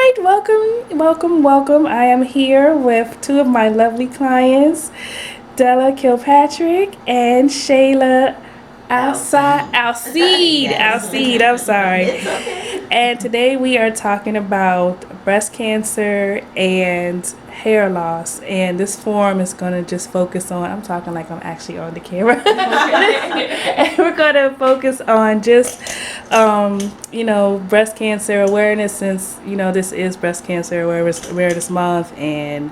right, welcome. I am here with two of my lovely clients, Della Kilpatrick and Shayla Alcide. Yes. Alcide, I'm sorry. It's okay. And today we are talking about breast cancer and hair loss. And this forum is going to just focus on, I'm talking like I'm actually on the camera. And we're going to focus on just, breast cancer awareness since, this is Breast Cancer Awareness Month. And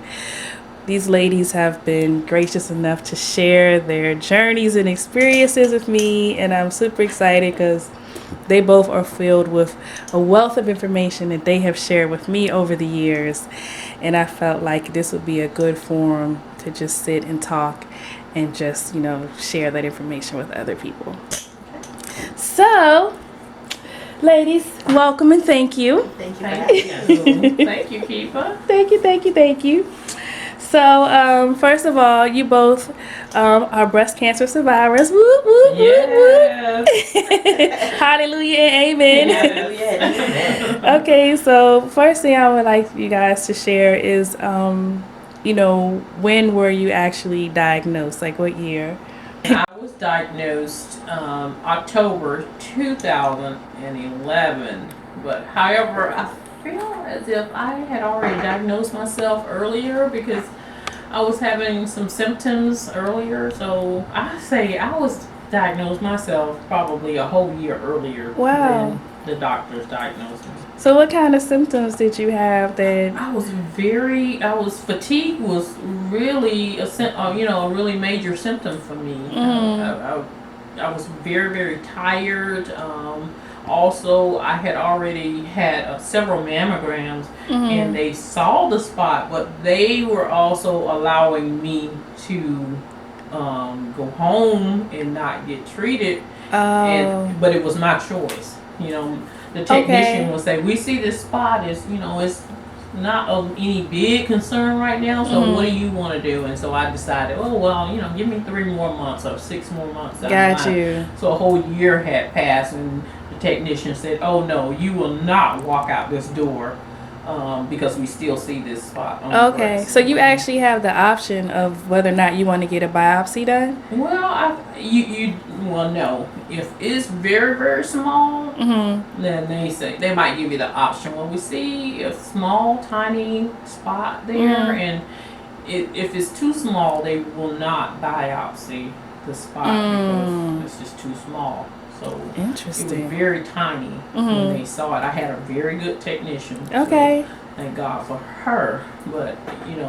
these ladies have been gracious enough to share their journeys and experiences with me. And I'm super excited because they both are filled with a wealth of information that they have shared with me over the years. And I felt like this would be a good forum to just sit and talk and just, share that information with other people. So, ladies, welcome and thank you. Thank you for having us. Thank you, Kiva. Thank you. So, first of all, you both are breast cancer survivors. Woo, woo, woo, Yes. woo. Hallelujah and amen. Amen. Okay, so first thing I would like you guys to share is, when were you actually diagnosed? Like what year? I was diagnosed October 2011, but however, I feel as if I had already diagnosed myself earlier because I was having some symptoms earlier. So I say I was diagnosed myself probably a whole year earlier Wow. than the doctors diagnosed me. So what kind of symptoms did you have that? Fatigue was really a really major symptom for me. I was very, very tired. Also, I had already had several mammograms, and they saw the spot, but they were also allowing me to go home and not get treated. But it was my choice. The technician would say, "We see this spot is, it's not of any big concern right now. So what do you want to do?" And so I decided, give me 3 more months or 6 more months. Got you. So a whole year had passed, and the technician said, "Oh no, you will not walk out this door because we still see this spot on the Okay, breast." so you actually have the option of whether or not you want to get a biopsy done? Well, no. If it's very, very small, then they might give you the option. When we see a small, tiny spot there, and if it's too small, they will not biopsy the spot because it's just too small. So Interesting. it was very tiny when they saw it. I had a very good technician. Okay. So thank God for her. But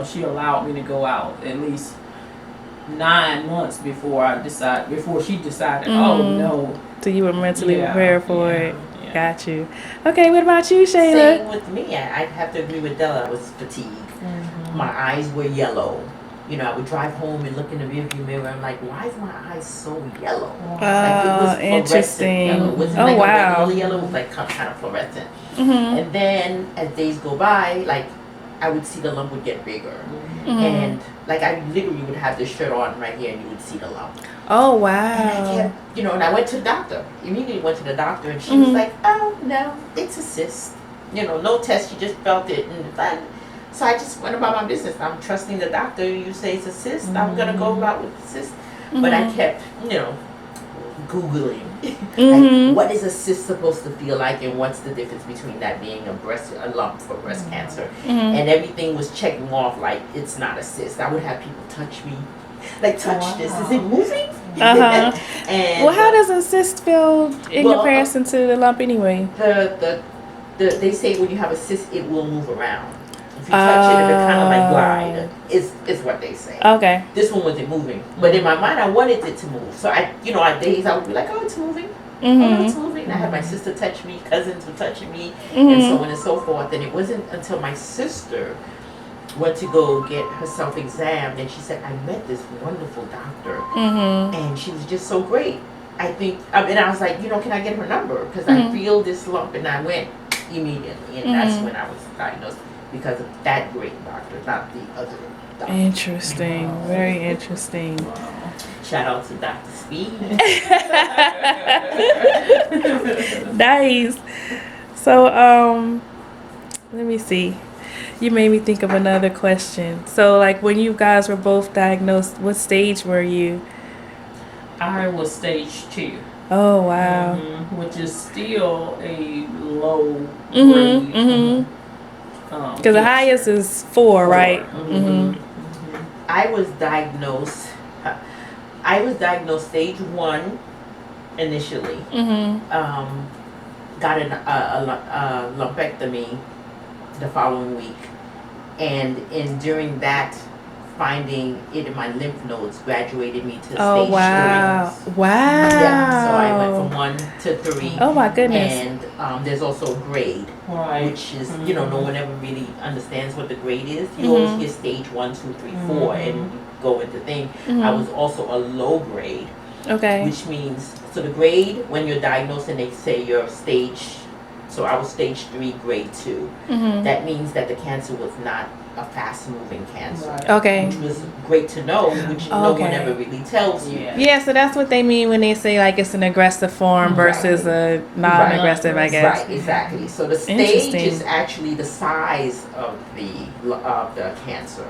she allowed me to go out at least 9 months before she decided, oh no. So you were mentally prepared for it. Yeah. Got you. Okay, what about you, Shayla? Same with me. I have to agree with Della. I was fatigued. My eyes were yellow. I would drive home and look in the rearview mirror. I'm like, why is my eyes so yellow? Like it was Interesting. Yellow. It wasn't Oh, like wow. a regular yellow. It was like kind of fluorescent. And then as days go by, like I would see the lump would get bigger. And like I literally would have this shirt on right here and you would see the lump. Oh, And I wow. kept, and I went to the doctor. Immediately went to the doctor and she was like, "Oh no, it's a cyst. No test, she just felt it and fine." So I just went about my business. I'm trusting the doctor. You say it's a cyst, I'm gonna go about with the cyst. But I kept, Googling like, what is a cyst supposed to feel like and what's the difference between that being a lump for breast cancer. And everything was checking off like it's not a cyst. I would have people touch me. Like touch this. Is it moving? Uh-huh. And Well, how does a cyst feel in comparison to the lump anyway? they say when you have a cyst it will move around. If you touch it, it'll kind of like glide. Is what they say. Okay. This one wasn't moving, but in my mind, I wanted it to move. So on days I would be like, "Oh, it's moving. Oh, it's moving." I had my sister touch me, cousins were touching me, and so on and so forth. And it wasn't until my sister went to go get herself examined, and she said, "I met this wonderful doctor, and she was just so great." I think, and I was like, "Can I get her number? Because I feel this lump," and I went immediately, and that's when I was diagnosed. Because of that great doctor, not the other doctor. Interesting. Very interesting. Shout out to Dr. Speed. Nice. So, Let me see. You made me think of another question. So, like, when you guys were both diagnosed, what stage were you? I was stage 2. Oh, wow. Which is still a low Mm-hmm. grade. Mm-hmm. Because the highest is 4, right? Mm-hmm. I was diagnosed. I was diagnosed stage 1 initially. Mm-hmm. Got a lumpectomy the following week, and during that, finding it in my lymph nodes graduated me to Oh, stage wow. 3. Wow. Yeah, so I went from 1 to 3. Oh, my goodness. And there's also grade, Right. which is, no one ever really understands what the grade is. You always hear stage 1, 2, 3, 4, and you go into thing. I was also a low grade, Okay. which means, so the grade, when you're diagnosed and they say you're stage, so I was stage 3, grade 2. That means that the cancer was not a fast-moving cancer. Right. Okay. Which was great to know, which no one ever really tells you. Yeah, so that's what they mean when they say like it's an aggressive form versus a non-aggressive, I guess. Right, exactly. So the stage is actually the size of the cancer.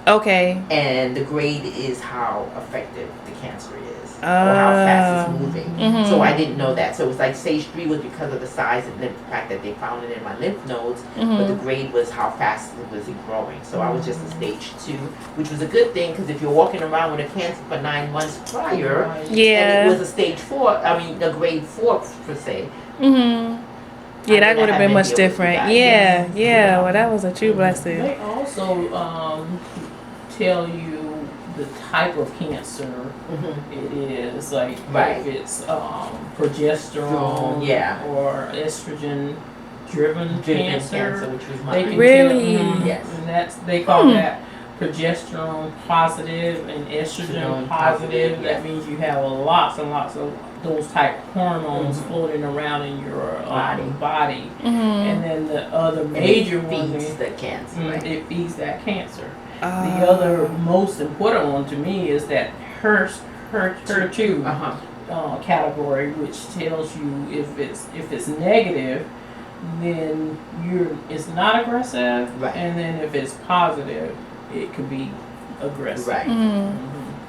Okay. And the grade is how effective the cancer is, or how fast it's moving. So I didn't know that. So it was like stage 3 was because of the size and the fact that they found it in my lymph nodes, but the grade was how fast it was growing. So I was just a stage 2, which was a good thing, because if you're walking around with a cancer for 9 months prior, and it was a stage 4, a grade 4 per se. Yeah, that would have been much different. Yeah. Well, that was a true blessing. They also tell you the type of cancer it is, like if it's progesterone or estrogen driven cancer, which was they mine. can Really? yes, and they call that progesterone positive and estrogen positive. That means you have lots and lots of those type hormones floating around in your body. And then the other major one feeds the cancer. it feeds that cancer. Oh. The other most important one to me is that HER2 category, which tells you if it's negative, then it's not aggressive, and then if it's positive, it could be aggressive. Right.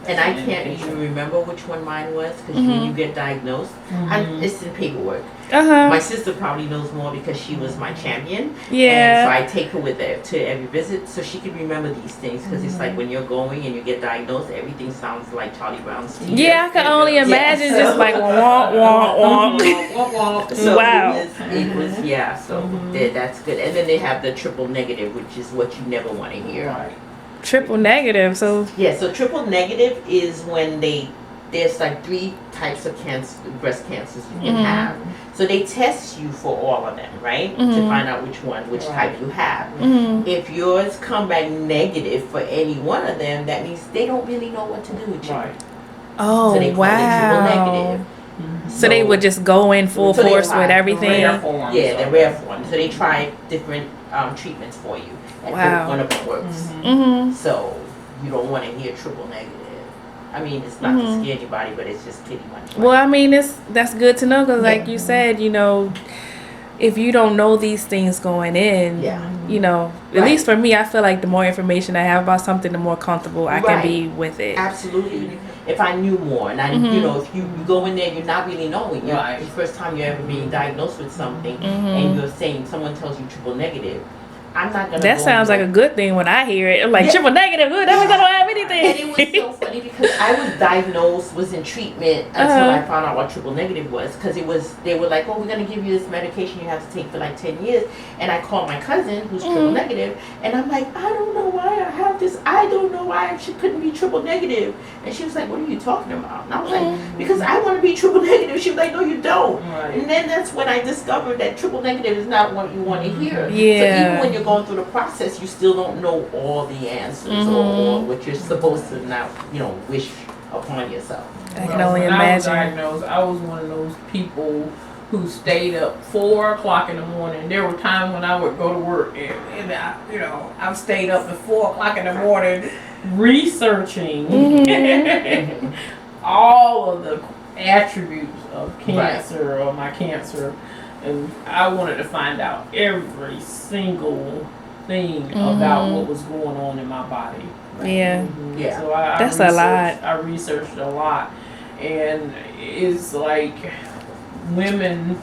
And I can't even remember which one mine was, because when you get diagnosed, it's in paperwork. My sister probably knows more because she was my champion. And so I take her with her to every visit so she can remember these things, because it's like when you're going and you get diagnosed, everything sounds like Charlie Brown's teeth. Yeah, I can only imagine just like womp, womp, womp. So wow. It was so that's good. And then they have the triple negative, which is what you never want to hear. Right. Triple negative, so so triple negative is when there's like 3 types of breast cancers you can have. So they test you for all of them, right? To find out which type you have. If yours come back negative for any one of them, that means they don't really know what to do with you. Right. oh So they call it triple negative. So they would just go in full force with everything. The rare form. So they try different treatments for you. And one of them works. So you don't want to hear triple negative. I mean, it's not to scare anybody, but it's just pretty much. Well, I mean, that's good to know, because like you said, if you don't know these things going in, at least for me, I feel like the more information I have about something, the more comfortable I can be with it. Absolutely. If I knew more, and I, if you go in there, you're not really knowing. The first time you're ever being diagnosed with something, and you're saying someone tells you triple negative. I'm not gonna. That sounds like a good thing when I hear it. I'm like triple negative, good. That means I don't have anything. And it was so funny because I was diagnosed, was in treatment until I found out what triple negative was. Because they were like, oh, we're gonna give you this medication you have to take for like 10 years. And I called my cousin who's triple negative, and I'm like, I don't know why I have this. I don't know why I couldn't be triple negative. And she was like, what are you talking about? And I was like, because I want to be triple negative. She was like, no, you don't. Right. And then that's when I discovered that triple negative is not what you want to hear. Yeah. So even when you're going through the process, you still don't know all the answers or what you're supposed to now, wish upon yourself. I can only imagine. I was one of those people who stayed up 4 o'clock in the morning. There were times when I would go to work and I've stayed up at 4 o'clock in the morning researching all of the attributes of cancer or my cancer, and I wanted to find out every single thing about what was going on in my body. Yeah. Yeah. So I That's a lot. I researched a lot, and it's like women.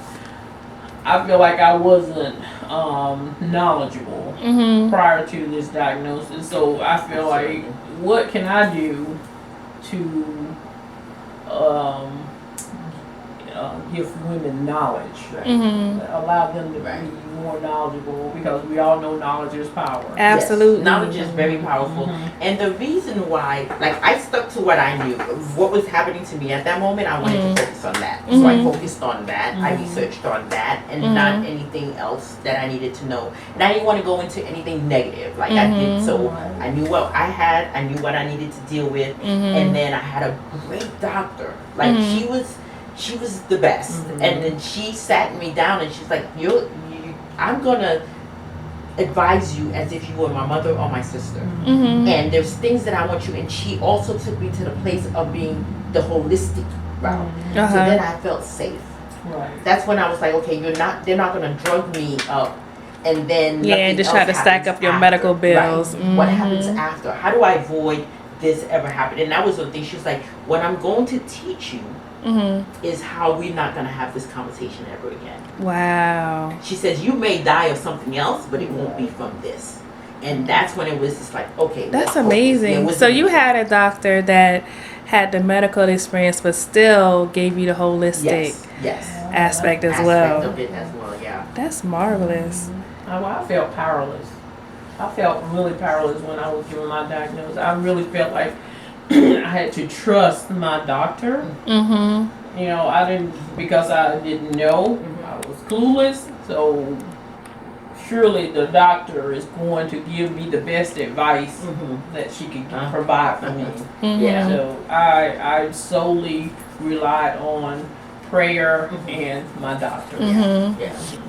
I feel like I wasn't knowledgeable prior to this diagnosis, so I feel like, what can I do to give women knowledge, allow them to be more knowledgeable, because we all know knowledge is power. Absolutely. Yes, knowledge is very powerful. And the reason why, like, I stuck to what I knew. What was happening to me at that moment, I wanted to focus on that. So I focused on that. I researched on that and not anything else that I needed to know. And I didn't want to go into anything negative. Like I did. So I knew what I had. I knew what I needed to deal with. And then I had a great doctor. Like she was the best. And then she sat me down and she's like, I'm gonna advise you as if you were my mother or my sister. And there's things that I want you, and she also took me to the place of being the holistic route. So then I felt safe. That's when I was like, okay, they're not gonna drug me up and then and just try to stack up your medical bills. What happens after? How do I avoid this ever happening? And that was the thing. She was like, what I'm going to teach you is how we're not going to have this conversation ever again. Wow. She says, you may die of something else, but it won't be from this. And that's when it was just like, okay. That's amazing. So you had a doctor that had the medical experience, but still gave you the holistic aspect as well. Of it as well, yeah. That's marvelous. I felt powerless. I felt really powerless when I was doing my diagnosis. I really felt like I had to trust my doctor. You know, because I didn't know. I was clueless. So surely the doctor is going to give me the best advice that she can provide for me. Yeah. So I solely relied on prayer and my doctor.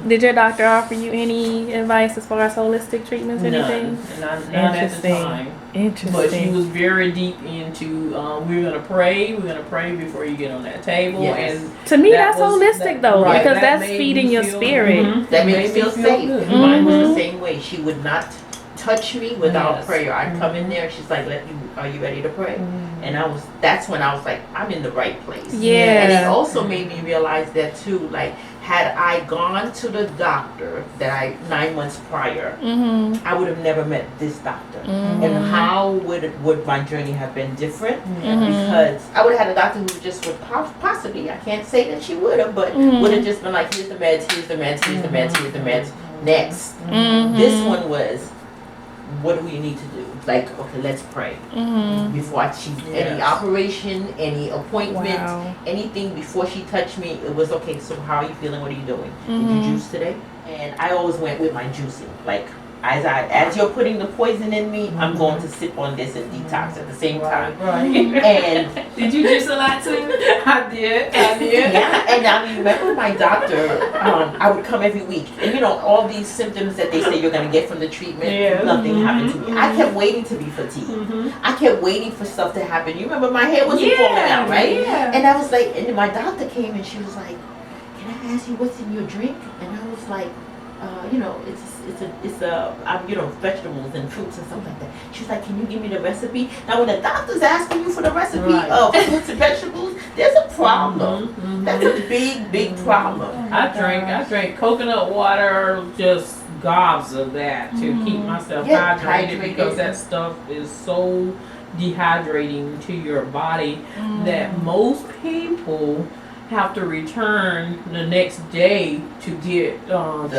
Did your doctor offer you any advice as far as holistic treatments or anything? None at the time. Interesting. But she was very deep into we're gonna pray before you get on that table. And to me that's holistic though, because that's feeding your spirit. That made me feel safe. good. Mine was the same way. She would not touch me without prayer. I'd come in there, she's like, are you ready to pray? And that's when I was like, I'm in the right place. Yeah. And it also made me realize that too, like, had I gone to the doctor 9 months prior, I would have never met this doctor. And how would my journey have been different? Because I would have had a doctor who just would possibly, I can't say that she would have, but would have just been like, here's the meds, here's the meds, here's the meds, here's the meds, next. This one was, what do we need to do? Like, okay, let's pray. Before any operation, any appointment, anything, before she touched me, it was, okay, so how are you feeling? What are you doing? Did you juice today? And I always went with my juicing. Like, as you're putting the poison in me, I'm going to sip on this and detox at the same time. And did you juice a lot too? I did. Yeah, and I remember my doctor, I would come every week. And you know, all these symptoms that they say you're going to get from the treatment, nothing happened to me. I kept waiting to be fatigued. I kept waiting for stuff to happen. You remember my hair wasn't falling out, right? And I was like, and my doctor came and she was like, can I ask you what's in your drink? And I was like, you know, you know, vegetables and fruits and stuff like that. She was like, can you give me the recipe? Now, when the doctor's asking you for the recipe of fruits and vegetables, there's a problem. That's a big problem. I drank coconut water, just gobs of that to keep myself hydrated, because that stuff is so dehydrating to your body that most people have to return the next day to get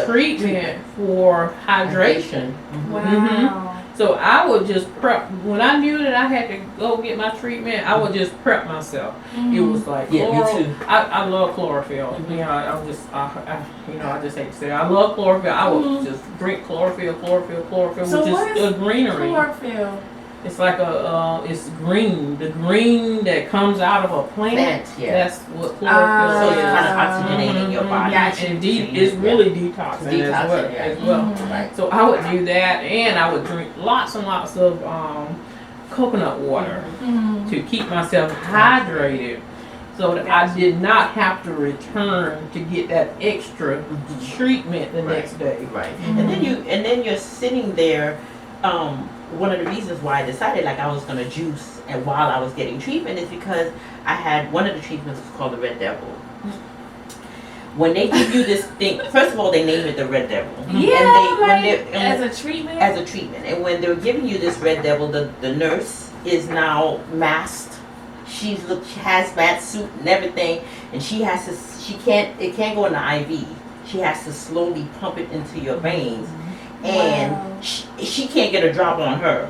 treatment for hydration. Wow. So I would just prep. When I knew that I had to go get my treatment, I would just prep myself. It was like, me too. I love chlorophyll. You know, I just hate to say it. I love chlorophyll. I would just drink chlorophyll, So which what is a greenery. Chlorophyll. It's like it's green. The green that comes out of a plant. That's what chlorophyll So is. it's kind of oxygenating your body. And it's really detoxing as well. Right. So I would do that, and I would drink lots and lots of coconut water to keep myself hydrated. so that I did not have to return to get that extra treatment the next day. Right. And then you're sitting there. One of the reasons why I decided like I was gonna juice and while I was getting treatment is because I had one of the treatments was called the Red Devil. When they give you this thing, first of all, they name it the Red Devil. As a treatment. As a treatment, and when they're giving you this Red Devil, the nurse is now masked. She has that suit and everything, and it can't go in the IV. She has to slowly pump it into your veins, and she can't get a drop on her.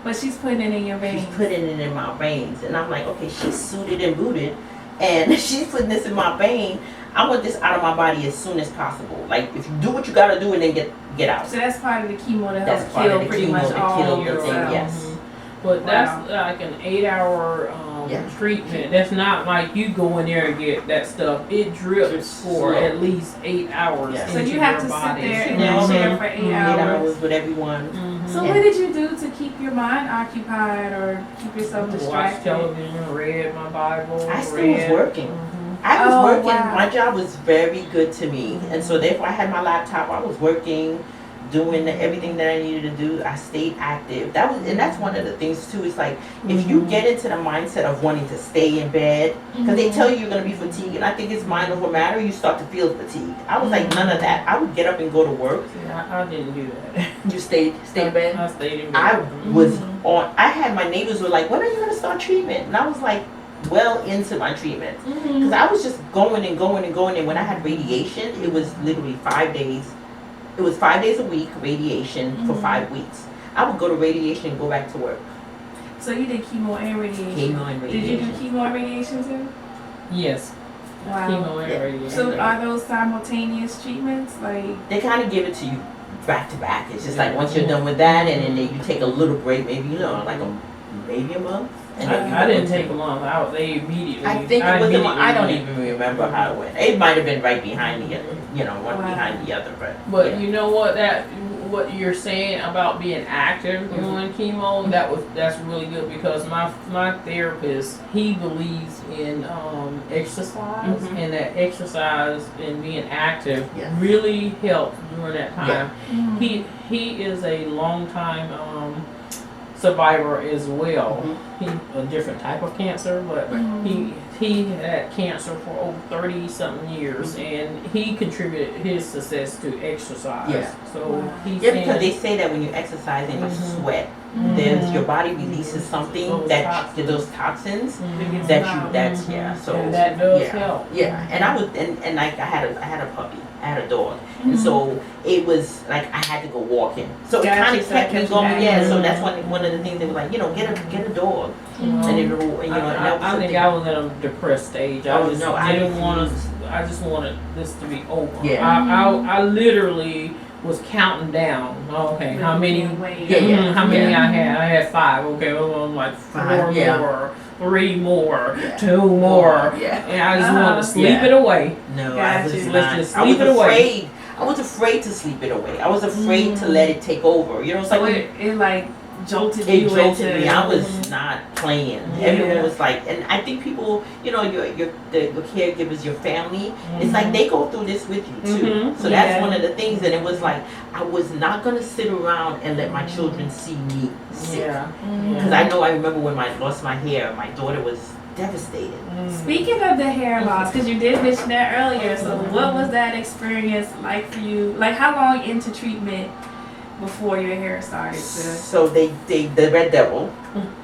But she's putting it in your veins. She's putting it in my veins, and I'm like, okay, she's suited and booted, and she's putting this in my vein. I want this out of my body as soon as possible. Like, if you do what you gotta do, and then get out. So that's part of the chemo to That's help part kill of the pretty chemo much to all kill your the thing, cells. yes. But that's like an 8-hour treatment. That's not like you go in there and get that stuff. It drips for at least 8 hours. Yeah. So into you have your to body. sit there in that chair for 8 8 hours. hours with everyone. So what did you do to keep your mind occupied or keep yourself Watch distracted? television, read my Bible. I still was working. I was working. My job was very good to me, and so therefore I had my laptop. I was working, doing everything that I needed to do. I stayed active. That's one of the things too. It's like if you get into the mindset of wanting to stay in bed, because they tell you you're going to be fatigued, and I think it's mind over matter. You start to feel fatigued. I was like none of that. I would get up and go to work. I didn't do that. You stayed in bed. I stayed in bed. I was on. I had my neighbors were like, "When are you going to start treatment?" And I was like, well into my treatment because I was just going and going and going. And when I had radiation, it was literally 5 days. It was 5 days a week radiation for 5 weeks. I would go to radiation and go back to work. So you did chemo and radiation. Chemo and radiation. Did you do chemo and radiation too? Yes. Wow. Chemo and radiation. So are those simultaneous treatments? Like they kind of give it to you back to back. It's just like once you're done with that, and then you take a little break, maybe maybe a month. And I didn't take a month out. They immediately. I think it was a month. I don't even remember how it went. It might have been right behind the other, one behind the other. But you know what what you're saying about being active doing chemo, that's really good because my therapist, he believes in exercise and that exercise and being active really helps during that time. Yeah. He is a long time survivor as well. He a different type of cancer, but he had cancer for over 30 something years, and he contributed his success to exercise. Yeah. So because they say that when you exercise and you sweat, then your body releases something those toxins So and that does help. Yeah, and I was and like I had a puppy. I had a dog, and so it was like I had to go walking. So it kind of kept me going. Yeah, so that's one of the things they were like, get a dog, and it will, I think I was at a depressed stage. I just wanted this to be over. Yeah. I literally was counting down. Okay, how many? How many I had? I had 5. Okay, well, I'm like 4 more. 3 more, 2 more, and I just wanted to sleep it away. No, let's just I sleep it away. I was afraid to sleep it away. I was afraid to let it take over. It's so like it like jolted it you jolted into me. I was not playing. Everyone was like, and I think people, the caregivers, your family, it's like they go through this with you too. So that's one of the things. And it was like I was not gonna sit around and let my children see me sick. Because I remember when I lost my hair, my daughter was devastated. Speaking of the hair loss, because you did mention that earlier, so what was that experience like for you? Like how long into treatment before your hair started to... So the Red Devil.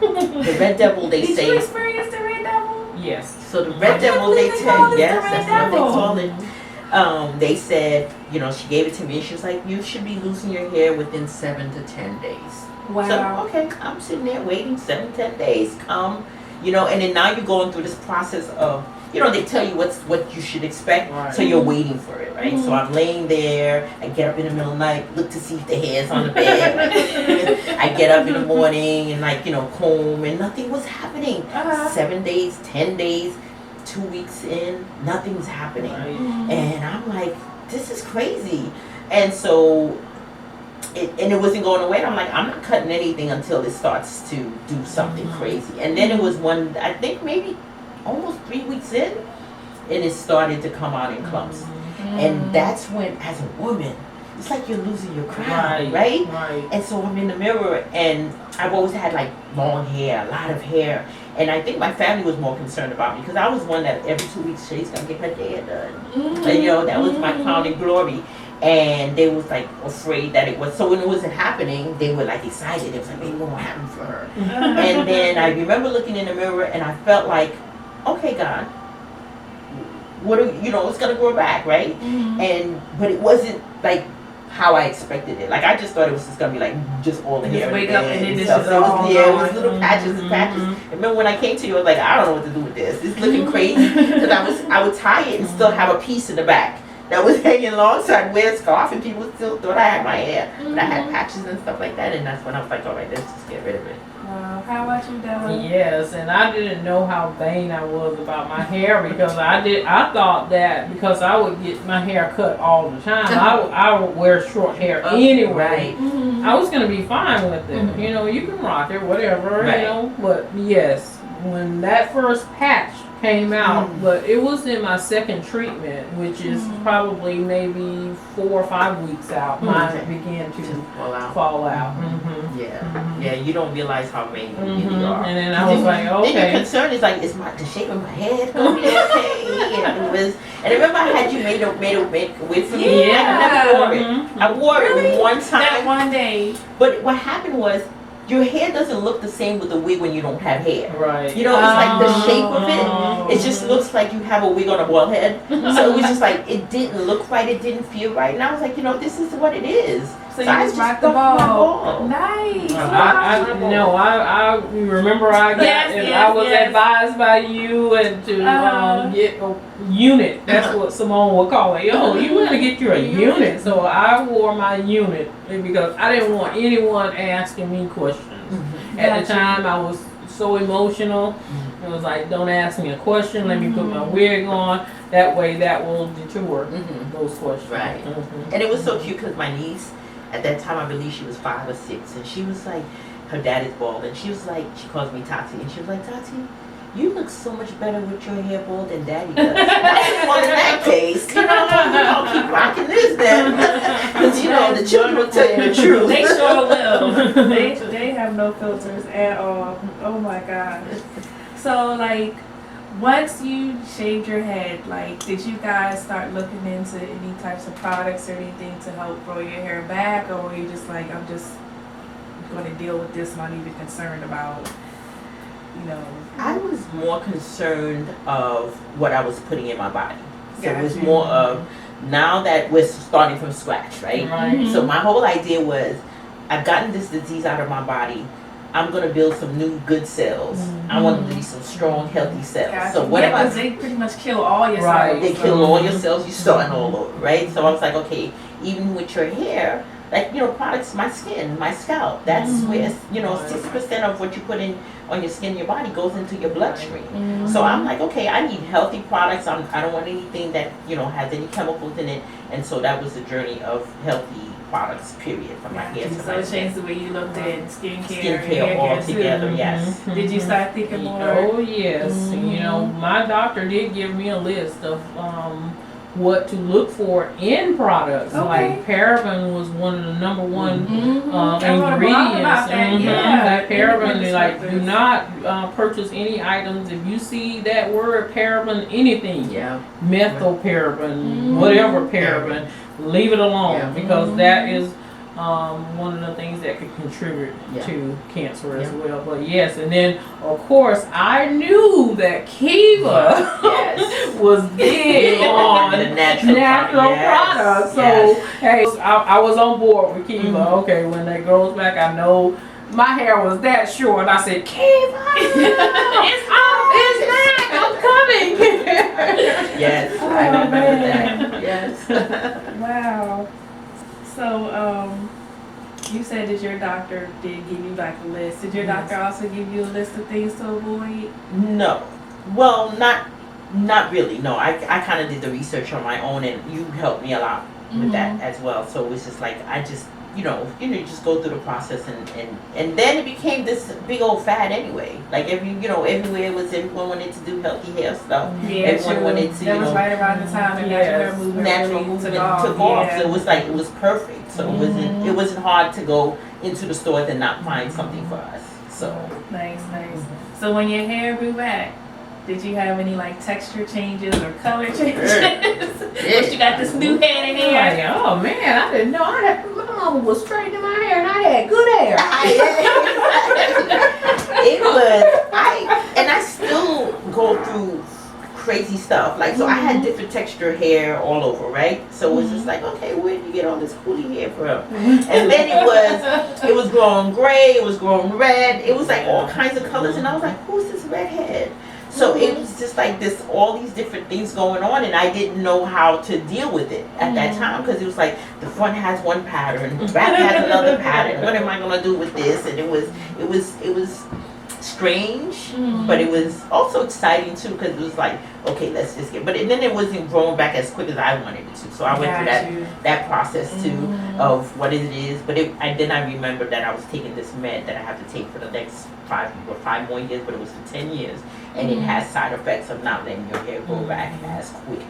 The Red Devil, they say... Did you experience the Red Devil? Yes. So the Red Devil, they tell... Yes, that's what they call it. They said, she gave it to me and she was like, you should be losing your hair within 7 to 10 days. Wow. So, okay, I'm sitting there waiting 7, 10 days. And then now you're going through this process of... they tell you what you should expect, so you're waiting for it, right? So I'm laying there, I get up in the middle of the night, look to see if the hair's on the bed. I get up in the morning and comb, and nothing was happening. 7 days, 10 days, 2 weeks in, nothing's happening. And I'm like, this is crazy. And so, it wasn't going away. And I'm like, I'm not cutting anything until it starts to do something crazy. And then it was I think maybe almost 3 weeks in, and it started to come out in clumps. And that's when, as a woman, it's like you're losing your crown, right? And so I'm in the mirror, and I've always had like long hair, a lot of hair. And I think my family was more concerned about me because I was one that every 2 weeks, Shey's gonna get her hair done. And, you know, that was my crowning glory. And they was like afraid that it was, so when it wasn't happening, they were like excited. It was like, maybe what will happen for her? And then I remember looking in the mirror, and I felt like, okay, God, what are, you know, it's gonna grow back, right? But it wasn't like how I expected it. Like I just thought it was just gonna be like just all the hair. Just wake up and then this stuff. is So all it gone. was little patches and patches. And remember when I came to you, I was like, I don't know what to do with this. It's looking crazy because I would tie it and still have a piece in the back that was hanging long, so I'd wear a scarf and people still thought I had my hair. But I had patches and stuff like that, and that's when I was like, all right, let's just get rid of it. Wow. How about you, Della? Yes, and I didn't know how vain I was about my hair because I thought that because I would get my hair cut all the time, I would wear short hair anyway. I was gonna be fine with it. You know, you can rock it, whatever, you know. But yes, when that first patch came out, but it was in my second treatment, which is probably maybe 4 or 5 weeks out. Mine began to fall out. Yeah, you don't realize how vain you really are. And then I was like, okay. Then your concern is like, is the shape of my head gonna be okay? And it was, and I remember I had you made a wig for me. Yeah. I never wore it. I wore it one time. That one day. But what happened was, your hair doesn't look the same with the wig when you don't have hair. Right. You know, it's like the shape of it. It just looks like you have a wig on a bald head. So it was just like, it didn't look right. It didn't feel right. And I was like, you know, this is what it is. So you just rocked the ball. Nice. I remember I got I was advised by you and to get a unit. That's what Simone would call it. Yo, you want to get you a unit. So I wore my unit because I didn't want anyone asking me questions. At the time, I was so emotional. It was like, don't ask me a question. Let me put my wig on. That way, that will deter those questions. Right. And it was so cute because my niece, at that time, I believe she was 5 or 6, and she was like, her dad is bald, and she was like, she calls me Tati, and she was like, Tati, you look so much better with your hair bald than Daddy does. Well, in that case, you know, I'll keep rocking this then. Because, you know, the children will tell you the truth. They sure will. They have no filters at all. Oh my gosh. So, like, once you shaved your head, like, did you guys start looking into any types of products or anything to help grow your hair back? Or were you just like, I'm just going to deal with this, not even concerned about, you know? I was more concerned of what I was putting in my body. So it was Gotcha. more of, now that we're starting from scratch, right? So my whole idea was, I've gotten this disease out of my body. I'm going to build some new good cells. I want them to be some strong, healthy cells. Gotcha. So what because they pretty much kill all your cells. They kill all your cells, you're starting all over, right? So I was like, okay, even with your hair, like, you know, products, my skin, my scalp, that's where, you know, 60% of what you put in on your skin, your body goes into your bloodstream. So I'm like, okay, I need healthy products. I don't want anything that, you know, has any chemicals in it. And so that was the journey of healthy products, period, from my hair to So my it skin. changed the way you looked at skincare Skincare all together, yes. Did you start thinking more? Oh yes. You know, my doctor did give me a list of what to look for in products. Like paraben was one of the number one ingredients. That paraben, like, do not purchase any items if you see that word paraben, anything. Methylparaben, whatever paraben, leave it alone because that is one of the things that could contribute to cancer as well. But yes, and then of course I knew that Kiva was big on the natural products. So hey, I was on board with Kiva. Okay, when that grows back, I know my hair was that short. I said, Kiva, it's back. I'm coming. Yes, I remember that. Yes. Wow. So, you said that your doctor did give you like a list. Did your doctor also give you a list of things to avoid? No. Well, not really. No, I kind of did the research on my own, and you helped me a lot with that as well. So it was just like, I just you just go through the process, and then it became this big old fad anyway. Like everywhere was, everyone wanted to do healthy hair stuff. Yeah, Everyone wanted to, that was right around the time that natural movement took off. So it was like, it was perfect. So it wasn't hard to go into the stores and not find something for us. So nice. So when your hair grew back, did you have any like texture changes or color changes? Once you got this new head of hair. Like, oh man, I didn't know. My mama was straightening my hair, and I had good hair. It was, I still go through crazy stuff. Like, so I had different texture hair all over, right? So it was just like, okay, where did you get all this coolie hair from? And then it was growing gray, it was growing red, it was like all kinds of colors, and I was like, who's this redhead? So it was just like this, all these different things going on, and I didn't know how to deal with it at that time, because it was like the front has one pattern, the back has another pattern. What am I gonna do with this? And it was strange, but it was also exciting too, because it was like, okay, let's just get. But then it wasn't growing back as quick as I wanted it to. So I went through that process too of what it is. But then I remembered that I was taking this med that I have to take for the next 5 more years, but it was for 10 years. And it has side effects of not letting your hair grow back as quick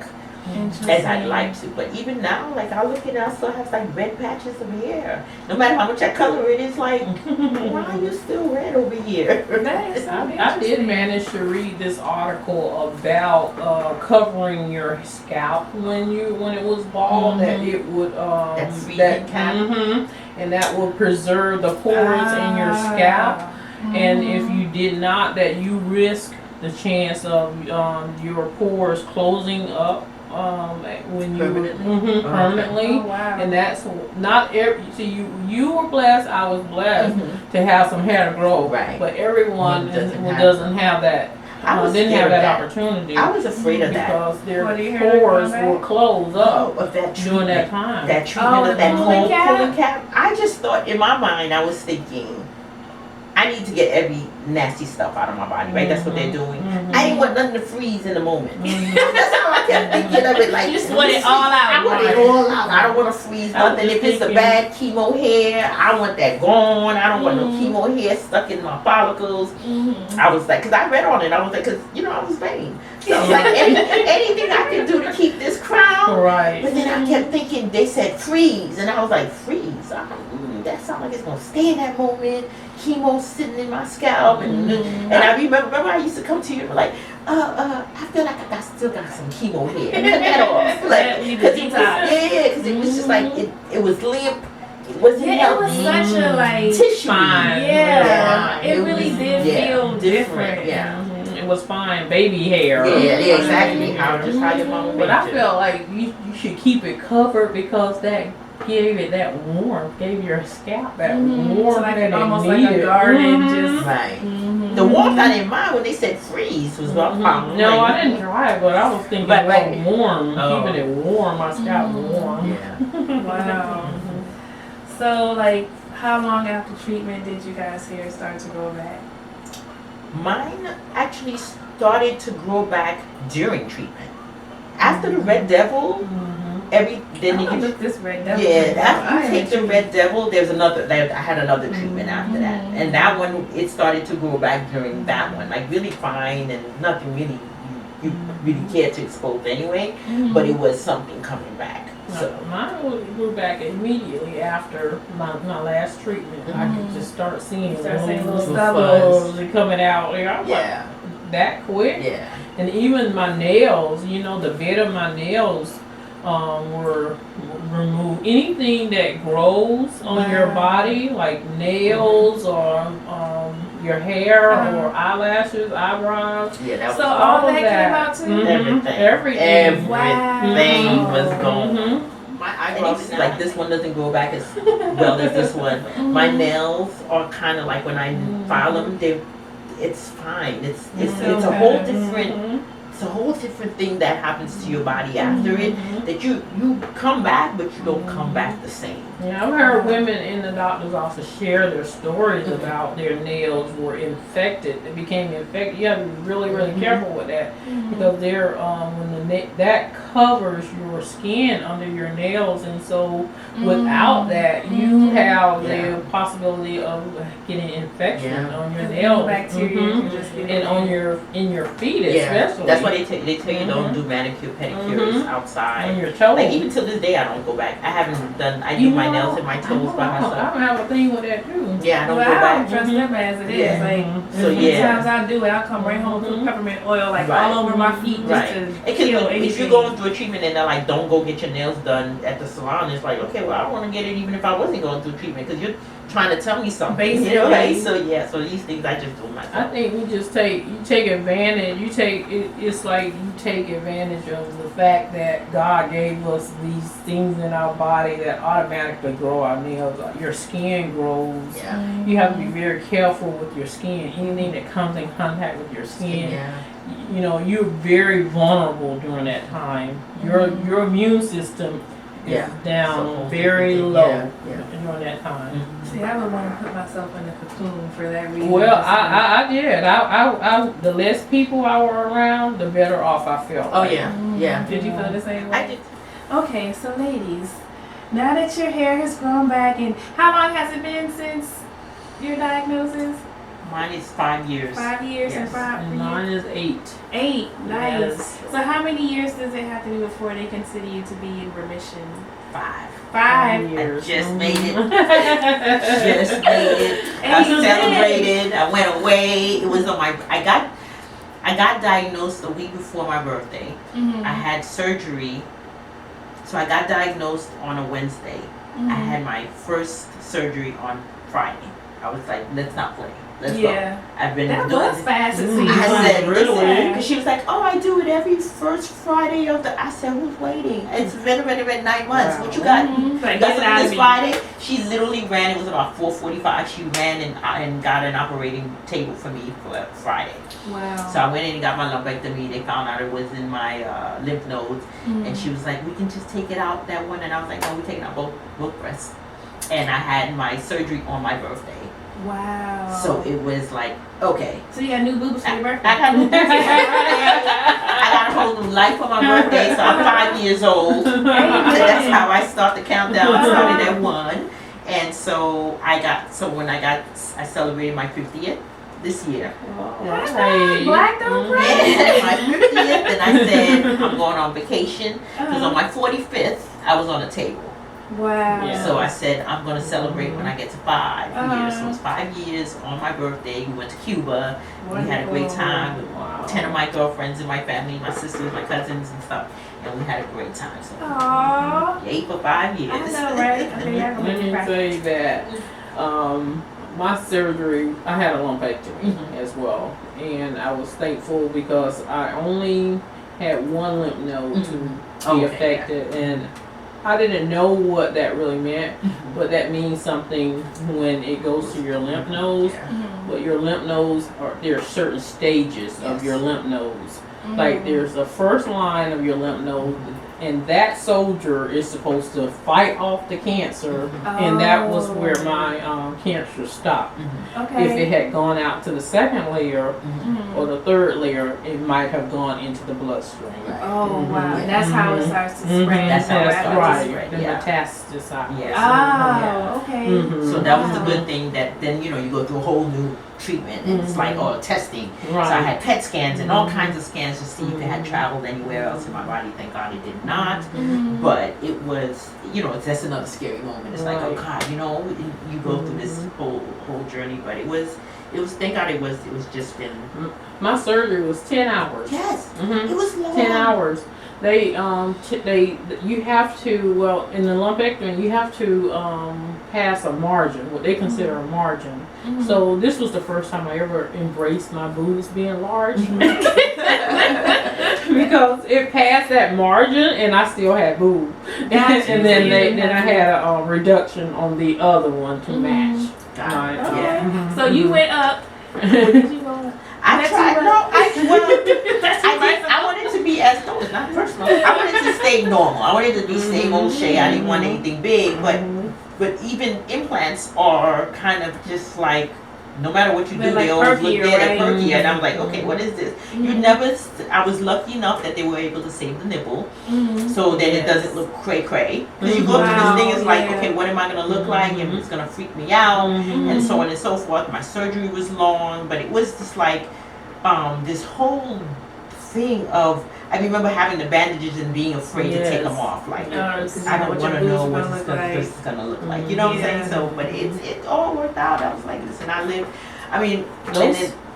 as I'd like to. But even now, like, I look at it, I still have like red patches of hair. No matter how much I color it, it's like, why are you still red over here? I did manage to read this article about covering your scalp when it was bald, that it would and that will preserve the pores in your scalp. And if you did not, that you risk the chance of your pores closing up when you permanently. Oh, wow. And that's not every. So you were blessed. I was blessed to have some hair to grow. Right. But everyone doesn't have that. Didn't have that opportunity. I was afraid of that because their pores were closed up during that time. That treatment of that whole cooling cap. I just thought, in my mind, I was thinking, I need to get every nasty stuff out of my body, right? That's what they're doing. I didn't want nothing to freeze in the moment. That's how I kept thinking of it. Like, you just want it all out. I want it all out. I don't want to freeze nothing. If it's a bad chemo hair, I want that gone. I don't want no chemo hair stuck in my follicles. I was like, because I read on it. I was like, because, I was vain. So I was like, anything I can do to keep this crown. Right. But then I kept thinking, they said freeze. And I was like, freeze? That sounds like it's going to stay in that moment. Chemo sitting in my scalp, and I remember I used to come to you and be like, I feel like I still got some chemo here. Cut that off, because it was just like it was limp. It wasn't healthy. It was such a tissue. Fine. It really did feel different. Yeah. It was fine, baby hair. Yeah, exactly. How your mama made But I it. felt like you should keep it covered, because that gave it that warmth, gave your scalp that warmth, so like that almost it needed. like a garden, just right. The warmth I didn't mind when they said freeze was what I'm problem. No, I didn't try it, but I was thinking warm, Oh. keeping it warm, my scalp warm. Yeah. wow. So like, how long after treatment did you guys' hair start to grow back? Mine actually started to grow back during treatment. After the Red Devil, This Red Devil. after you take the Red Devil, I had another treatment after that, and that one, it started to grow back during that one, like really fine, and nothing really you really cared to expose anyway, but it was something coming back. So mine grew back immediately after my last treatment. I could just start seeing little stubbles coming out. Like, that quick. Yeah. And even my nails, the bed of my nails were removed. Anything that grows on your body, like nails or your hair or eyelashes, eyebrows. Yeah, that was so all that came out too? Everything. Everything was gone. My And eyebrows it's now. like this one doesn't grow back as well as this one. My nails are kind of like, when I file them, it's fine. It's a whole different it's a whole different thing that happens to your body after it. That you come back, but you don't come back the same. Yeah, I've heard women in the doctor's office share their stories about their nails were infected. They became infected. You have to be really, really careful with that because they're when that covers your skin under your nails, and so without that, you have the possibility of getting infection on your nails, bacteria and on in your feet especially. That's why they tell you don't do manicure pedicures outside On your toes. Like even till this day, I don't go back. I haven't done. I do my nails and my toes by myself. I don't have a thing with that too. Yeah, I don't Well, go I back. don't trust them as it is. Like, So sometimes I do it. I'll come right home with peppermint oil like all over my feet just to kill anything. If you're going through a treatment and they're like, don't go get your nails done at the salon, it's like, okay, well, I want to get it even if I wasn't going through treatment because you're trying to tell me something. Basically. You know, right? So these things I just do myself. I think we just take advantage. It's like you take advantage of the fact that God gave us these things in our body that automatically grow our nails. Your skin grows. Yeah. You have to be very careful with your skin. Anything that comes in contact with your skin, you know, you're very vulnerable during that time. Your immune system is down very low during that time. See, I would want to put myself in a cocoon for that reason. Well, I did. I the less people I were around, the better off I felt. Oh yeah. Did you feel the same way? I did. Okay, so ladies, now that your hair has grown back, and how long has it been since your diagnosis? Mine is 5 years. 5 years and Yes. 5 And mine is 8. 8. Nice. Yes. So how many years does it have to be before they consider you to be in remission? 5. 5. years. I just made it. Just made it. I Amen. celebrated. I went away. It was on my. I got diagnosed a week before my birthday. I had surgery. So I got diagnosed on a Wednesday. I had my first surgery on Friday. I was like, let's not play. Let's go. I've been That doing was fast. I said, Really? because she was like, oh, I do it every first Friday of the. I said, who's waiting? It's been 9 months. What you got? Like, Got get it out something of this me. Friday. She literally ran. It was about 4:45. She ran and got an operating table for me for Friday. Wow. So I went in and got my lumpectomy. They found out it was in my lymph nodes, and she was like, we can just take it out that one. And I was like, no, we're taking out both breasts. And I had my surgery on my birthday. Wow. So it was like, okay. So you got new boobs for your birthday? I got new boobs for my birthday. I got a whole new life for my birthday, so I'm 5 years old. So that's how I start the countdown. I started at 1. And so I celebrated my 50th this year. Hey. Black don't cry. Yeah, my 50th, and I said I'm going on vacation because on my 45th I was on a table. Wow. Yeah. So I said I'm going to celebrate when I get to 5 years. So it's 5 years on my birthday. We went to Cuba. We had a great time with 10 of my girlfriends and my family, my sisters, my cousins and stuff. And we had a great time. So Aww. 8 for 5 years. I know, right? I mean, I can Let make me you cry. say that my surgery, I had a lumpectomy as well, and I was thankful because I only had one lymph node to be affected, and I didn't know what that really meant, but that means something when it goes to your lymph nodes. But your lymph nodes there are certain stages of your lymph nodes. Like there's the first line of your lymph node, and that soldier is supposed to fight off the cancer, and that was where my cancer stopped. Okay. If it had gone out to the second layer or the third layer, it might have gone into the bloodstream. Oh, wow. And that's how it starts to spread. That's how it That's starts to right. spread, The yeah. metastasize. Yes. Oh, okay. So that was the good thing that then, you go through a whole new treatment. And it's like, testing. Right. So I had PET scans and all kinds of scans to see if it had traveled anywhere else in my body. Thank God it did not. But it was, that's another scary moment. It's like, oh God, you go through this whole journey. But it was thank God it was just been. My surgery was 10 hours. Yes. It was long. 10 hours. You have to, in the lumpectomy, you have to pass a margin, what they consider a margin. So this was the first time I ever embraced my boobs being large. Because it passed that margin and I still had boob. And then I had a reduction on the other one to match. God. Okay. Yeah. So you went up. Where did you go up? I tried. No, That's I wanted to be as, no, it's not personal. I wanted to stay normal. I wanted to be same old Shey. I didn't want anything big, but even implants are kind of just like, no matter what you do, They're they like always look perkier, dead right? and perky. And I'm like, okay, what is this? You never. I was lucky enough that they were able to save the nipple, so that it doesn't look cray cray. Because you go through this thing, it's like, okay, what am I gonna look like? And it's gonna freak me out, and so on and so forth. My surgery was long, but it was just like this whole thing of. I remember having the bandages and being afraid to take them off. Like, I don't want to know what this is gonna look like. You know what I'm saying? So, but it all worked out. I was like, listen, I mean,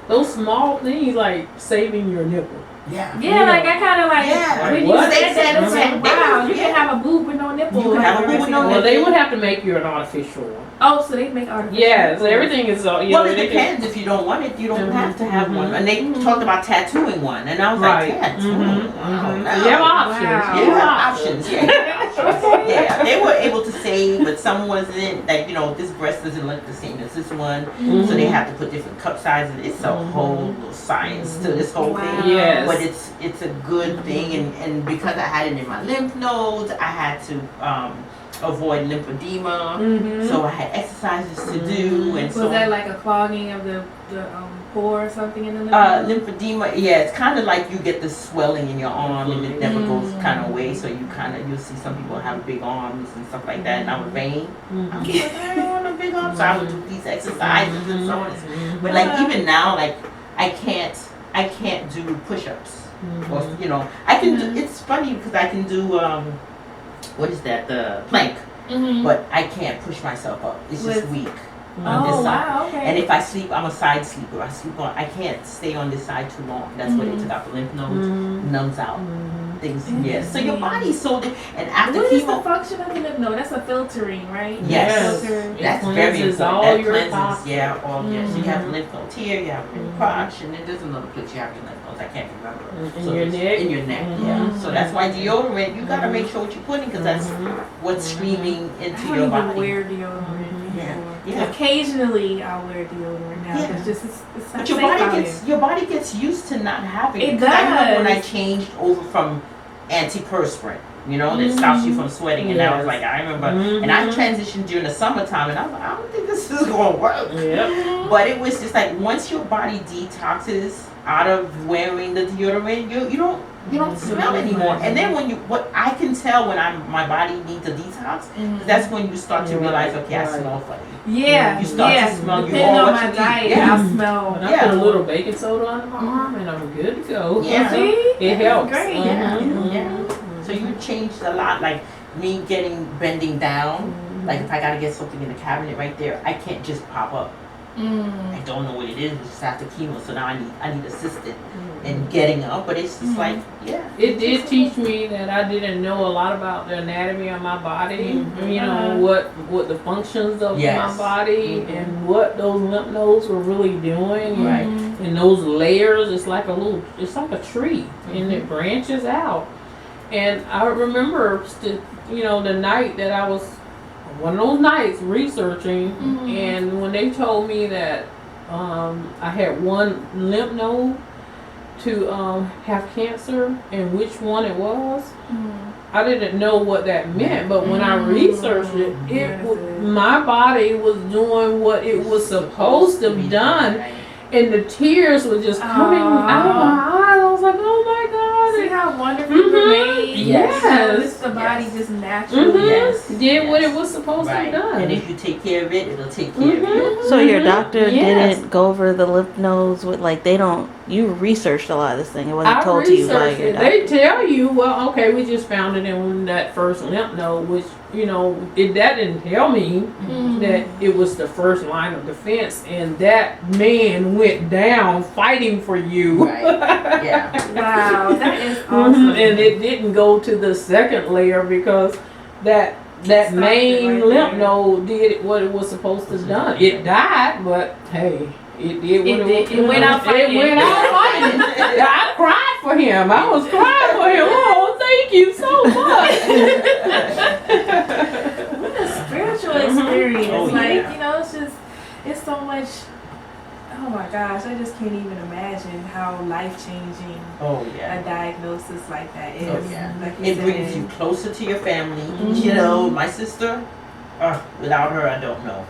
those small things like saving your nipple. Yeah. Yeah, like I kind of like when you what? said that, it's like, wow, you Yeah. can have a boob with no nipple. You can have a boob with no Well, nipple. they would have to make you an artificial one. Oh, so they make artificial. Yes, everything is. Well, it depends. If you don't want it, you don't have to have one. And they talked about tattooing one, and I was like, tattooing? Wow, no. You have options. Wow. You have options. Yeah, yeah. They were able to save, but some wasn't. Like, this breast doesn't look the same as this one, so they have to put different cup sizes. It's a whole little science to this whole thing. Yes. But it's a good thing, and because I had it in my lymph nodes, I had to avoid lymphedema. So I had exercises to do, and Was so that like a clogging of the pore or something in the lymph? lymphedema, yeah, it's kind of like you get the swelling in your arm and it never goes kind of away. So you'll see some people have big arms and stuff like that. And I was vain. I was like, I don't want a big arm, so I would do these exercises and so on. But like even now, like I can't do push-ups. Or I can do. It's funny because I can do what is that, the plank, but I can't push myself up. It's just weak. On this side. Wow, okay. And if I sleep, I'm a side sleeper. I can't stay on this side too long. That's where they took out the lymph nodes, numbs out things. Yes. So your body's so and after What is the chemo. function of the lymph node? That's a filtering, right? Yes. Filter. That's very cleanses important. all That your cleanses, toxins. So you have lymph nodes here, you have in your crotch, and then there's another place you have your lymph nodes. I can't remember. In So your it's neck. In your neck, yeah. So that's why deodorant, you gotta make sure what you're putting, because that's what's streaming I into don't your even body. wear deodorant Yeah. anymore. Yeah. Occasionally, I'll wear deodorant now. Yeah. It's just it's not But your safe body out gets your body gets used to not having It 'Cause I remember when I does. changed over from antiperspirant, that stops you from sweating, and I was like, I remember, and I transitioned during the summertime, and I was like, I don't think this is going to work. Yep. But it was just like once your body detoxes out of wearing the deodorant, you don't smell anymore. And then what I can tell when my body needs a detox, that's when you start to realize, okay, I smell funny. Yeah, You start to smell you depending all on what my you eat. diet, Yeah. I'll smell. But I put a little baking soda on my arm and I'm good to go. Yeah. See? It helps. Great. Yeah. So you changed a lot, like me bending down. Like if I gotta get something in the cabinet right there, I can't just pop up. I don't know what it is. It's just after chemo, so now I need assistance in getting up. But it's just like, yeah. It did teach me that I didn't know a lot about the anatomy of my body. What the functions of my body and what those lymph nodes were really doing. Right. And those layers, it's like a tree, and it branches out. And I remember, the night that I was, one of those nights researching, and when they told me that I had one lymph node to have cancer and which one it was, I didn't know what that meant. But when I researched it, my body was doing what it was supposed to be done. And the tears were just coming out of my eyes. I was like, oh my God. See how wonderful you're made? Yes. So it's the body just naturally did what it was supposed to have done. And if you take care of it, it'll take care of you. So your doctor didn't go over the lymph nodes with you researched a lot of this thing. It wasn't told to you by your doctor. They tell you, well, okay, we just found it in that first lymph node, which, that didn't tell me that it was the first line of defense, and that man went down fighting for you. Right. Yeah. Wow, that is awesome. And it didn't go to the second layer because that main lymph node did what it was supposed to have done. It died, but hey, it did what it went out fighting. It went out fighting. I cried for him. I was crying for him. Oh, thank you so much. What a spiritual experience. Oh, it's just, it's so much Oh my gosh, I just can't even imagine how life-changing Oh a yeah. diagnosis like that is. Oh yeah. Like you It said. brings you closer to your family. Mhm. You know, my sister, without her, I don't know.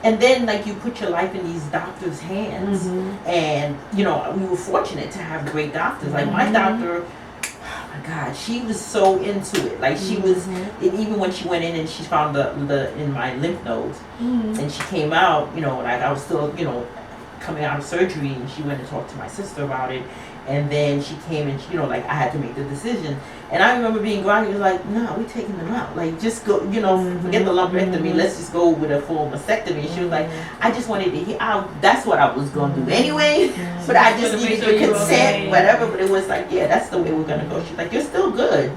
And then like you put your life in these doctors' hands, and you know we were fortunate to have great doctors. Like my doctor, oh my God, she was so into it. Like she was, and even when she went in and she found the in my lymph nodes, and she came out, you know, like I was still, you know, coming out of surgery, and she went and talked to my sister about it. And then she came and, you know, like I had to make the decision. And I remember being groggy, was like, no, we're taking them out. Like, just go, you know, forget the lumpectomy. Let's just go with a full mastectomy. And she was like, I just wanted to hear, that's what I was going to do anyway. But I just needed your consent, whatever. But it was like, yeah, that's the way we're going to go. She's like, you're still good.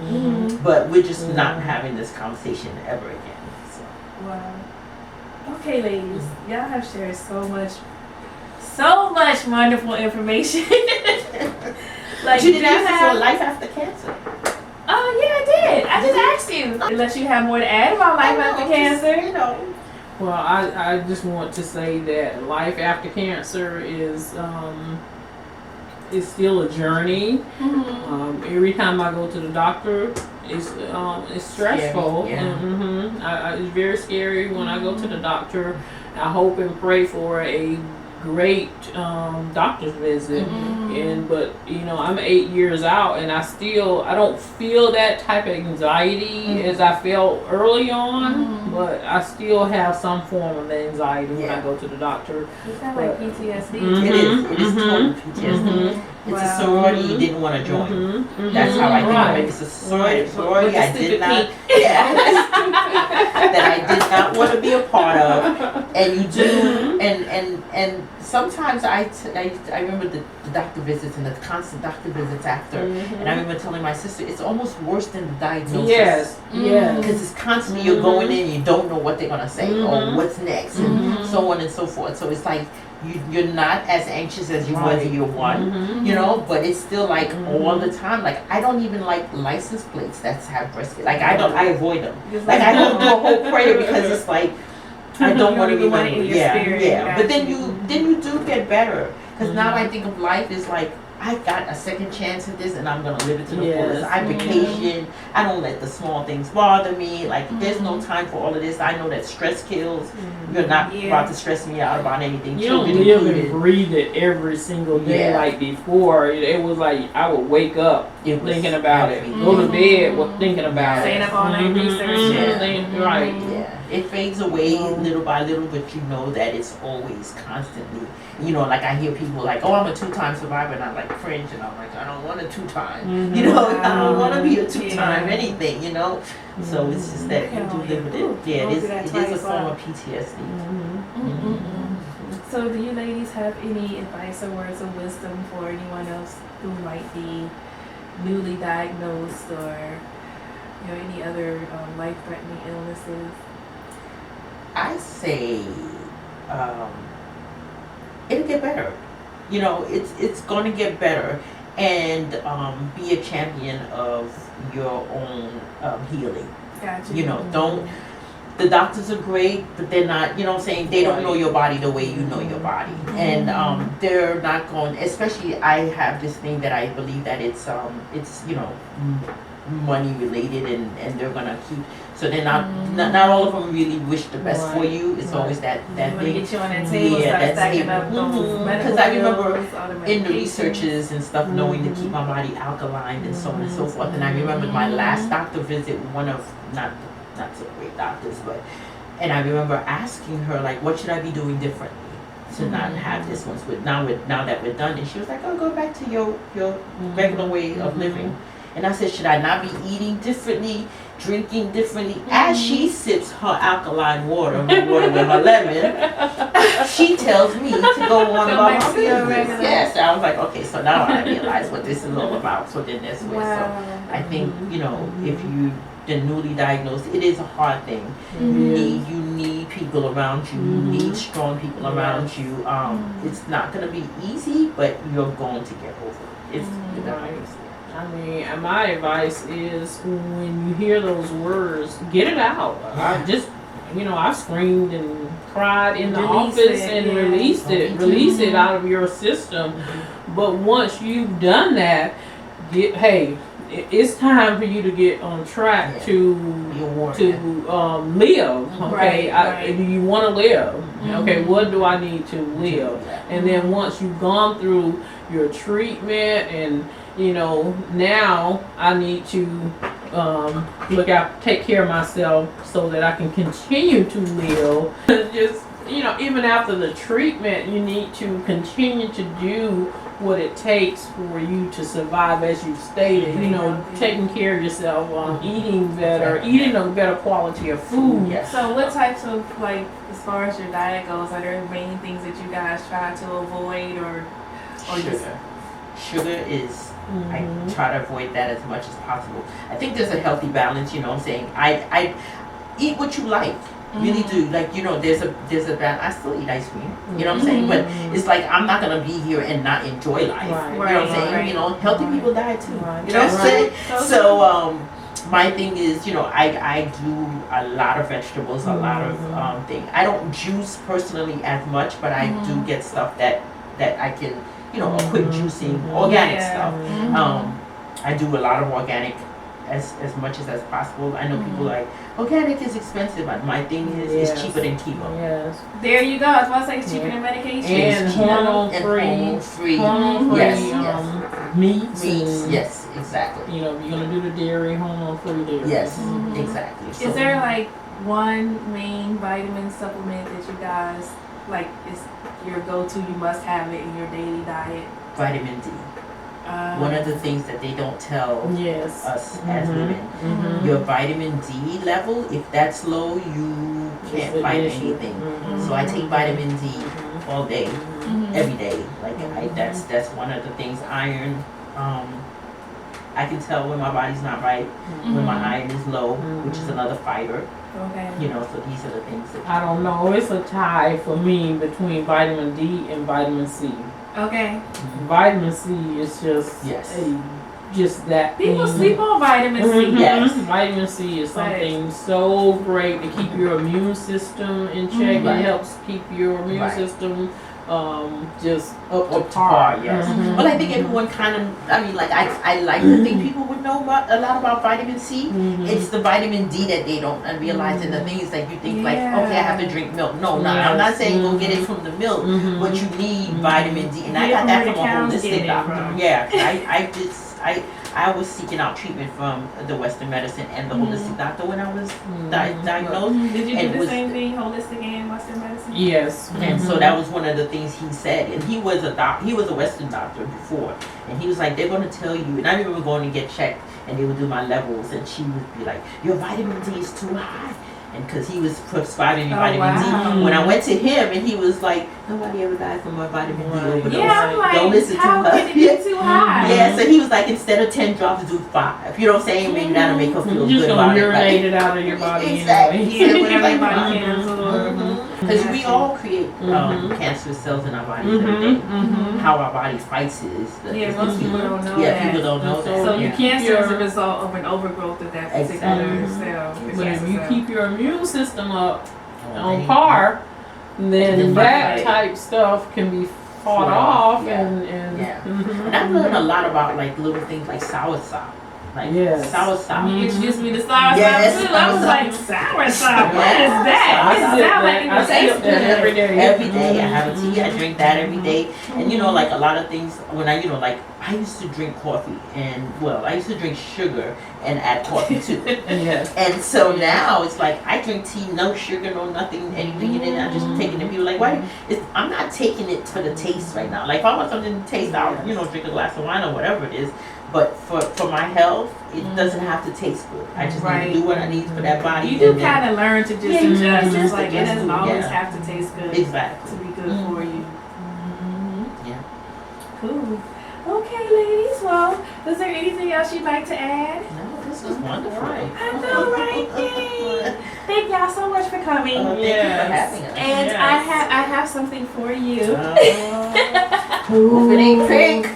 But we're just not having this conversation ever again. So. Wow. Okay, ladies, y'all have shared so much wonderful information. Like, You didn't ask have for life after cancer. Oh yeah, I did. I just asked you. Unless you have more to add about life after cancer. You know. Well, I just want to say that life after cancer is still a journey. Every time I go to the doctor, it's stressful. Yeah. It's very scary when I go to the doctor. I hope and pray for a great doctor's visit, but you know I'm 8 years out and I don't feel that type of anxiety as I felt early on, but I still have some form of anxiety when I go to the doctor. Is that like PTSD? It is total PTSD. It's a sorority you didn't want to join. That's how I think of it. It's a sorority I did not. That I did not want to be a part of, and you do, and sometimes I remember the doctor visits and the constant doctor visits after, and I remember telling my sister it's almost worse than the diagnosis. Yes, because it's constantly you're going in, you don't know what they're gonna say or what's next, and so on and so forth. So it's like you're not as anxious as you was year one, you know, but it's still like all the time. Like I don't even like license plates that have breast cancer. Like I avoid them. Like I don't do a whole prayer because it's like I don't want to be one. Yeah. But then you do get better because now I think of life as like I got a second chance at this and I'm gonna live it to the fullest. I vacation. I don't let the small things bother me. Like there's no time for all of this. I know that stress kills. You're not about to stress me out about anything. You don't live and breathe it every single day like before. It was like I would wake up thinking about it, go to bed thinking about it. Staying up all night researching. Right. Yeah. It fades away little by little, but you know that it's always constantly. You know, like I hear people like, "Oh, I'm a 2-time survivor," and I'm like cringe, and I'm like, "I don't want a 2-time." You know, I don't want to be a 2-time anything. You know, so it's just that you do live with it. Yeah, it is a form of PTSD. So, do you ladies have any advice or words of wisdom for anyone else who might be newly diagnosed or any other life-threatening illnesses? I say it'll get better. You know, it's going to get better, and be a champion of your own healing. Gotcha. You know, don't. The doctors are great, but they're not. You know what I'm saying? They don't know your body the way you know your body, and they're not going. Especially, I have this thing that I believe that it's money related, and they're gonna keep. So they're not all of them really wish the best for you. It's always that thing. Get you on that table, start stacking up those because I remember in the researches and stuff, knowing to keep my body alkaline and so on and so forth. And I remember my last doctor visit, one of not so great doctors, and I remember asking her like, what should I be doing differently to not have this one now that we're done? And she was like, oh, go back to your regular way of living. And I said, should I not be eating differently, drinking differently? As she sips her alkaline water with her lemon, she tells me to go on about my business. Yes, I was like, okay, so now I realize what this is all about. So then that's where. So I think, if you're newly diagnosed, it is a hard thing. You need people around you. You need strong people around you. It's not going to be easy, but you're going to get over it. It's I mean, my advice is when you hear those words, get it out. I screamed and cried in the Release office it, and yeah. release it out of your system. But once you've done that, it's time for you to get on track Yeah. to You're warned. live. Okay, Right. do you want to live? Okay, Mhm. what do I need to live? Yeah. And then once you've gone through your treatment, and now I need to take care of myself so that I can continue to live. Just even after the treatment, you need to continue to do what it takes for you to survive, as you've stated. Taking care of yourself, eating better, eating a better quality of food. Yes. So what types of, like, as far as your diet goes, are there main things that you guys try to avoid, or just Sugar is, I Mhm. try to avoid that as much as possible. I think there's a healthy balance, you know what I'm saying? I eat what you like. Really do. Like, there's a balance. I still eat ice cream. You know what I'm saying? But it's like I'm not gonna be here and not enjoy life. Right. You know what I'm saying? Right. Healthy people die too. Right. You know what I'm saying? That's So my thing is, I do a lot of vegetables, a lot of things. I don't juice personally as much, but I do get stuff that I can, a quick juicing, organic Yeah. stuff. Mhm. I do a lot of organic as much as possible. I know people like organic is expensive, but my thing is Yes. it's cheaper than keto. Yes. There you go. I was about to say it's cheaper than medication. And It's cheaper. hormone And free. hormone-free. Hormone-free Yes, meats. Meats. And, Yes, exactly. if you're gonna do the dairy, hormone-free dairy. Yes, Mhm. exactly. So, Is there like one main vitamin supplement that you guys like is your go-to? You must have it in your daily diet. vitamin D? One of the things that they don't tell Yes. us as women, Mhm. your vitamin D level, if that's low, you can't It's fight an issue. anything. Mhm. So I take vitamin D all day, Mhm. every day. Like that's one of the things. Iron, I can tell when my body's not right, when my iron is low, which is another fiber. Okay. So these are the things that I don't know. It's a tie for me between vitamin D and vitamin C. Okay. Vitamin C is just Yes. just that People thing. sleep on vitamin C. Mhm. Yes. Vitamin C is Right. something so great to keep your immune system in check. Right. It helps keep your immune Right. system just up to Up to par. par, yes. Mhm. Well, I think everyone kind of, I like to think people would know a lot about vitamin C. Mhm. It's the vitamin D that they don't realize. And the thing is like you think like, Yeah. okay, I have to drink milk. No, I'm not Yes. saying go get it from the milk, Mhm. but you need vitamin D. And I Get it got from that where from the a cows get holistic it doctor. from. Yeah, I was seeking out treatment from the Western medicine and the holistic doctor when I was diagnosed. Did you And do the was- same thing, holistic and Western medicine? Yes. And so Mhm. that was one of the things he said. And he was a Western doctor before. And he was like, they're going to tell you. And I remember going to get checked and they would do my levels. And she would be like, your vitamin D is too high. And because he was prescribing me Oh, vitamin wow. D. When I went to him and he was like, nobody ever died from a vitamin D Right. overdose. Yeah, I'm like, Don't listen to how her. can it be too high? Yeah, so he was like, instead of 10 drops, do 5. You know what I'm saying? Maybe that'll make her feel You're just good gonna about it. urinate it out of your body Exactly. anyway. Yeah, So whatever like, everybody can absorb. Because we Gotcha. all create Mhm. cancerous cells in our bodies every day. Mhm. How our body fights it is Yeah, is most key. people don't know Yeah, that. people don't know So that. So you your yeah. keep cancer is a your- result of an overgrowth of that particular Exactly. cell. the But if cancer you cell. keep your immune system up All on day. par, then Then that right. type stuff can be fought Fought off. off, yeah. And Yeah. Mhm. And I've learned a lot about like little things like soursop. Like Yes. soursop. You introduced me to sour Yes, sop too. I was soursop. like, sour sop? What Yeah. is that? I It sip sounds like that. it I would sip taste that good. every day. Every day I have a tea. I drink that every day. And Mm-hmm. like a lot of things when I like I used to drink coffee and I used to drink sugar and add coffee too. Yes. And so now it's like I drink tea, no sugar, no nothing, anything in it. I'm just taking it. People are like, why? I'm not taking it for the taste right now. Like if I want something to taste, I'll drink a glass of wine or whatever it is. But for my health, it doesn't have to taste good. I just need to do what I need for that body. You do and then- kind of learn to just Yeah, you adjust. just It's like it adjust doesn't to it, always yeah. have to taste good Exactly. to be good for you. Yeah. Cool. Okay, ladies. Well, is there anything else you'd like to add? No, this was wonderful. Right. I know, right? Yay. Thank y'all so much for coming. Thank you for having us. And Yes. I have something for you. If it ain't pink.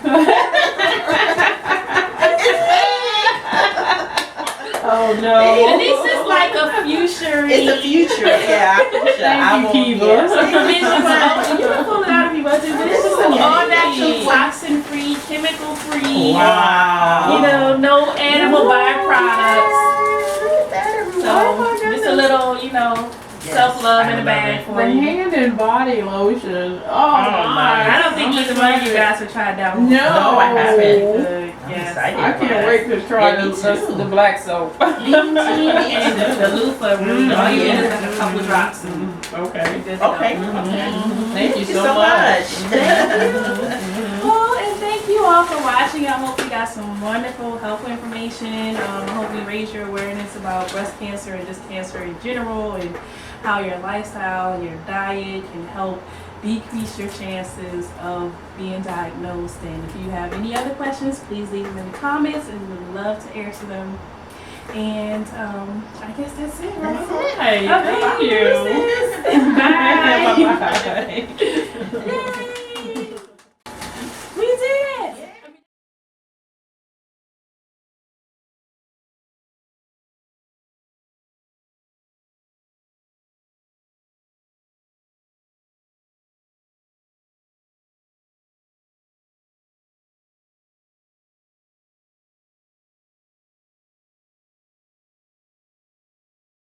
Oh no. And this is like like a future. It's the future. Yeah. Thank you, Kiva. You can pull it out if you want to, but it's just an all natural, Ooh. toxin free, chemical free. Wow. You know, no animal byproducts. So just a little, you know, self-love in a bag for The you. hand and body lotion. Oh, my. my. I don't think either one of you guys have tried that one. No, No, I haven't. Good. I'm Yes. excited. I can't wait to try Yeah, me too. the black soap. And the loofah, really, all you need is like a couple drops. Okay. You're good to go. Okay. Thank you Thank you so so much. much. Well, and thank you all for watching. I hope you got some wonderful, helpful information. I hope we raised your awareness about breast cancer and just cancer in general, and how your lifestyle and your diet can help decrease your chances of being diagnosed. And if you have any other questions, please leave them in the comments, and we would love to answer them. And I guess that's it, right? That's it. Hey, Okay, thank you. deuces. Bye. Bye-bye. Yay.